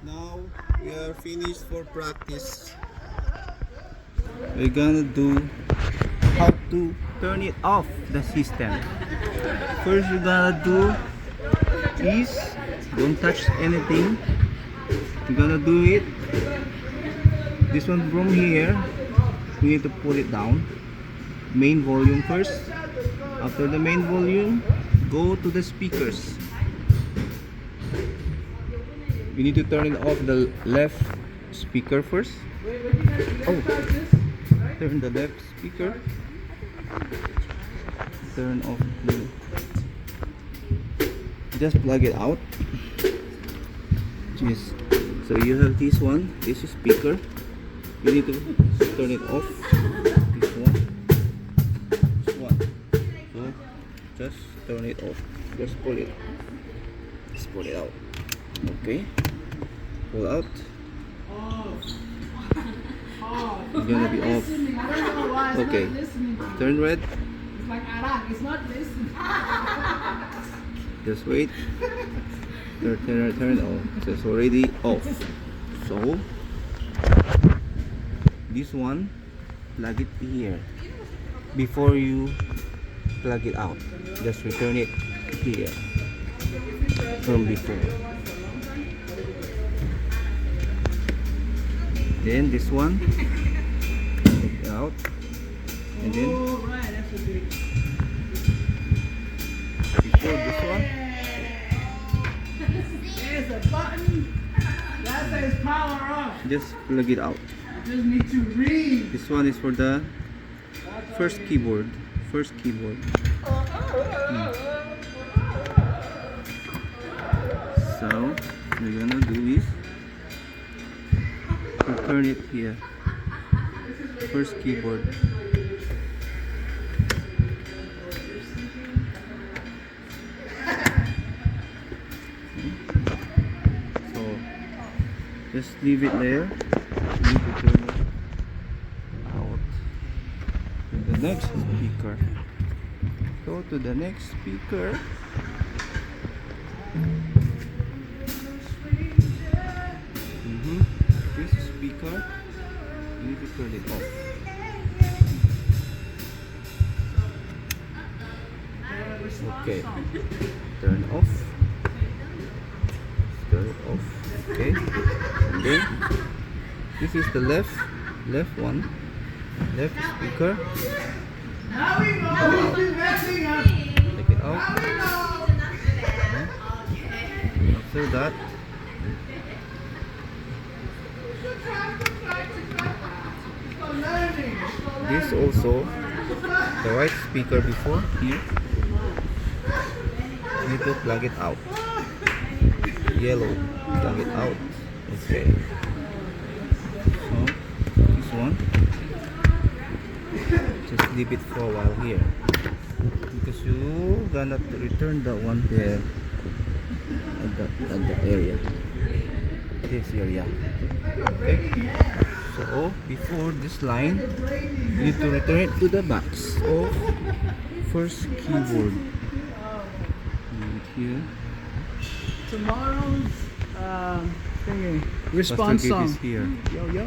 Now we are finished for practice. We're gonna do how to turn it off the system. First we're gonna do is don't touch anything. We're gonna do it. This one from here. We need to pull it down. Main volume first. After the main volume, go to the speakers. We need to turn it off the left speaker first. Oh, turn the left speaker. Turn off the. Just plug it out. Yes. So you have this one. This is speaker. You need to turn it off. This one. This one. So just turn it off. Just pull it. Just pull it out. Okay. Pull out. It's gonna be off. Okay. Turn red. It's like Arak, it's not listening. Just wait. Turn off. So it's already off. So this one, plug it here. Before you plug it out, just return it here from before. Then this one, take it out, and then Oh, right, that's a big. before this one. There's a button that says power off. Just plug it out. You just need to read. This one is for the first keyboard. First keyboard. So we're gonna do is turn it here. First keyboard. So just leave it there. You need to turn it out to the next speaker. Go to the next speaker. This speaker, you need to turn it off. Okay, turn off. Turn it off. Okay, and then this is the left one, left speaker. Now we know who's been messing up. Take it out. After that, this also the right speaker before here. You need to plug it out. Yellow, plug it out. Okay. So this one, just leave it for a while here because you gonna return that one there at that area. This area. Okay. So before this line, you need to return it to the box of first keyboard. And here. Tomorrow's thingy, response Pastor Gabe song. is here. Yo yo.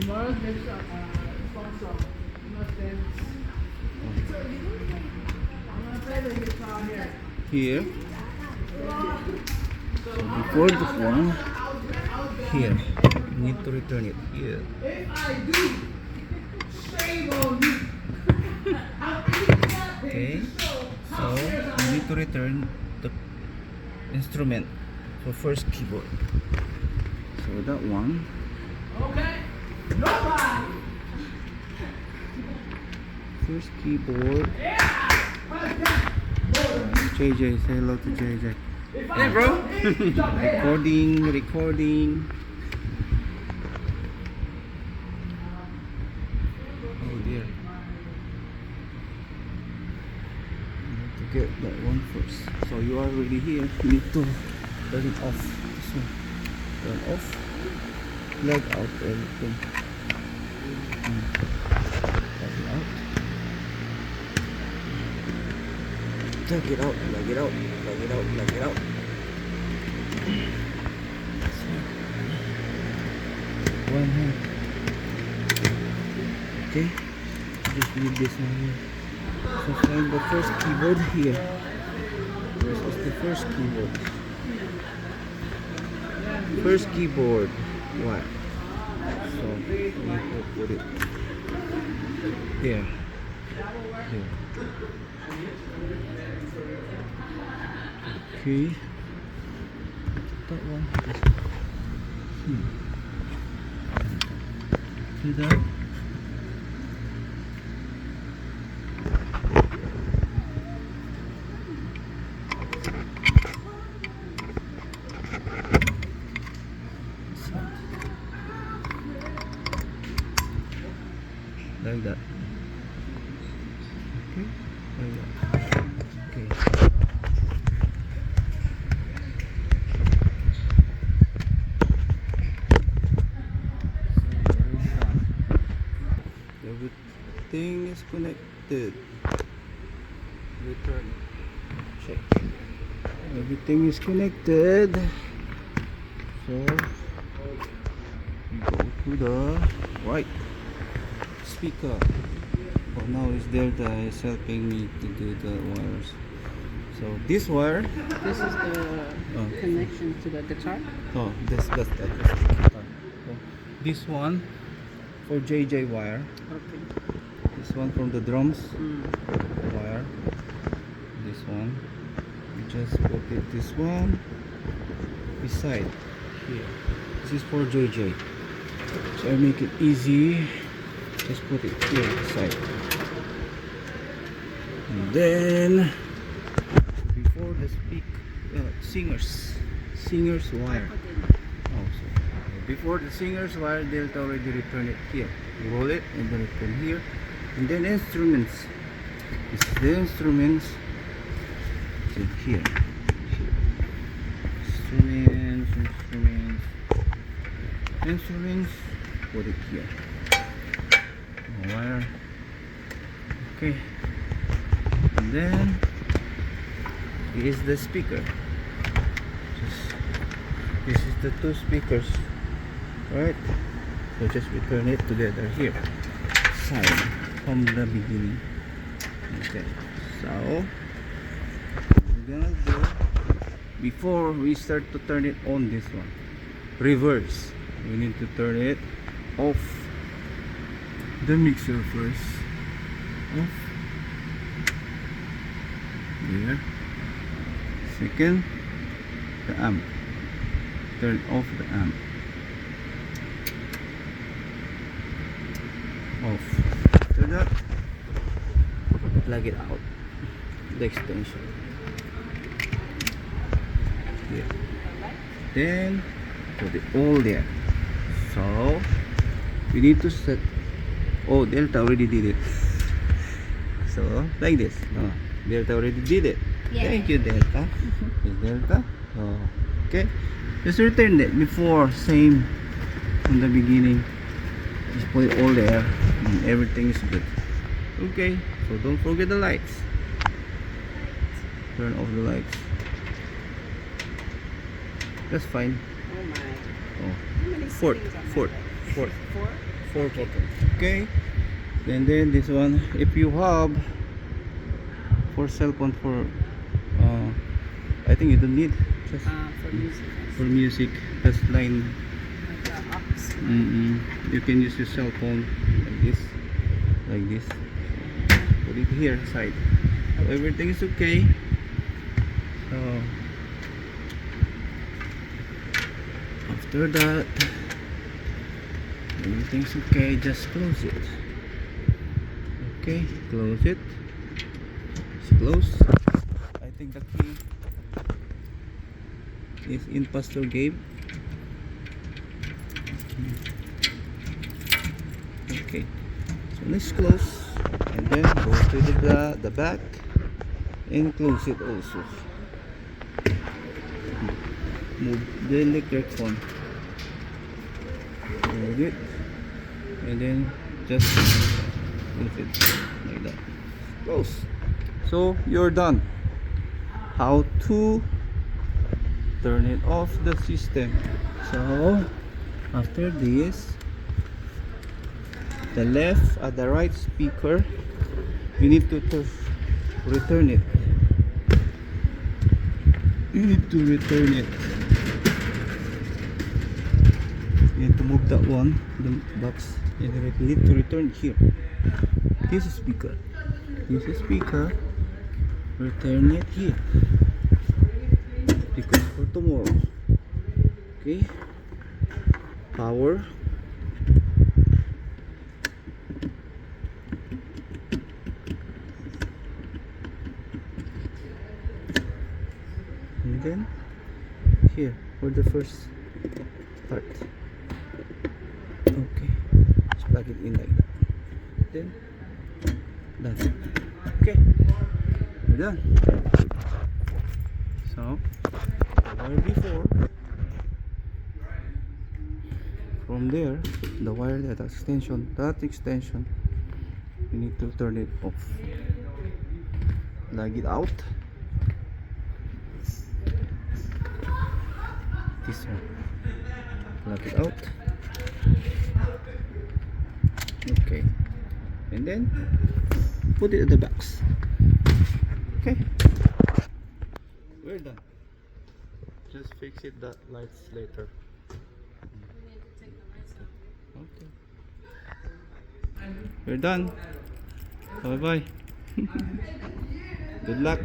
Tomorrow's next response song. You must dance. I'm gonna play the guitar here. Here. So before this one, here. You need to return it here. If I do, shame on you. Okay. So you need to return the instrument for first keyboard. So that one. Okay? Nobody. First keyboard. Yeah. What's that? JJ, say hello to JJ. Hey, bro. Recording. Oh dear. You have to get that one first. So you are already here. You need to turn it off. This one. Turn off. Plug out everything. Plug it out. Plug it out. Plug it out. Plug it out. Plug it out. So one here. Okay, just leave this one here. So find the first keyboard here. This is the first keyboard. First keyboard. What? So we will put it there. There. Okay. That one. See that? Like that. Okay, like that. Okay. Everything is connected. Return. Check. Everything is connected. So we go to the right speaker. Oh, now is Delta is helping me to do the wires. So this wire. This is the connection to the guitar. Oh, that's the guitar. So this one for JJ wire. Okay. This one from the drums Mm. wire. This one. We just put it this one beside here. This is for JJ. So I make it easy. Just put it here beside. And then before the singers wire. Oh, so before the singers wire, they'll already return it here. You roll it and then return here. And then instruments. This is the instruments. So here. Instruments. Put it here. Wire. Okay. And then this is the speaker. This is the two speakers, right? So just return it together here, side from the beginning. Okay. So we're gonna do, before we start to turn it on, this one reverse. We need to turn it off. The mixer first. Off. There. Second, the amp. Turn off the amp. Off. After that, plug it out. The extension. Here. Then put it all there. So we need to set. Oh, Delta already did it. So like this. Oh, Delta already did it. Yeah. Thank you, Delta. Is Delta? Oh, okay. Just return it before, same from the beginning. Just put it all there, and everything is good. Okay. So don't forget the lights. Turn off the lights. That's fine. Oh my. Oh. How many Fourth. settings on that Fourth. light? Fourth. Four? 4 buttons. Okay. And then this one, if you have for cell phone, for I think you don't need, just For music. for music, just line. Like the aux. You can use your cell phone like this. Put it here side. So everything is okay. So after that, everything's okay. Just close it. Okay, close it. It's closed. I think the key is in Pastor Gabe. Okay, so let's close and then go to the back and close it also. Move the electric phone. Move it and then just close it like that. Close. So you're done. How to turn it off the system. So after this, the left at the right speaker, you need to return it. You need to return it. You need to move that one, the box. You need to return it here. This is speaker. This is speaker. Return it here. Because for tomorrow. Okay. Power. And then here for the first part. Okay, just plug it in like that. Then done. Okay, we're done. So the wire before, from there, the wire that extension, you need to turn it off. Plug it out. This one, plug it out. Okay, and then put it in the box. Okay, we're done. Just fix it that lights later. Okay, we're done. Bye bye. Good luck.